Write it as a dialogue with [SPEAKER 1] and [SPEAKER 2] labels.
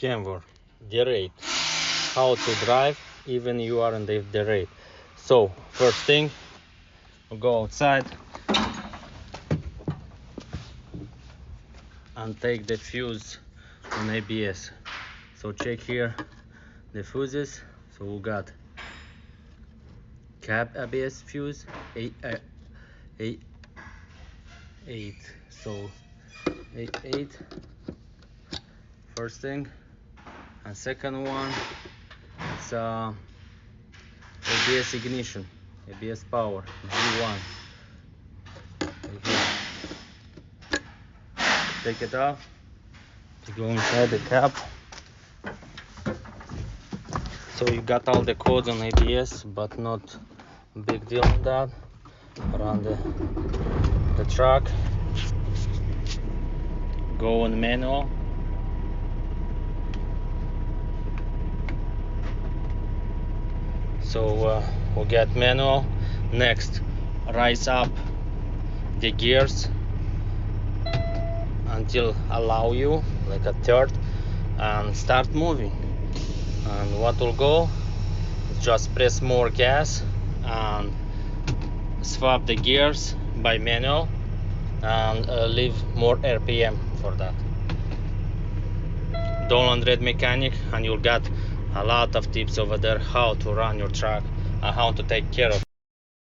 [SPEAKER 1] Kenworth derate, how to drive even you are in the derate. So first thing, we'll go outside and take the fuse on ABS. So check here the fuses. So we got cab ABS fuse 8, so 8 first thing, and second one it's ABS ignition, ABS power G1. Take it off, you go inside the cab. So you got all the codes on ABS, but not a big deal on that. Around the truck, go on manual. So we'll get manual. Next, rise up the gears until allow you like a third, and start moving. And what will go, just press more gas and swap the gears by manual, and leave more RPM for that. Don't read mechanic, and you'll get a lot of tips over there how to run your truck and how to take care of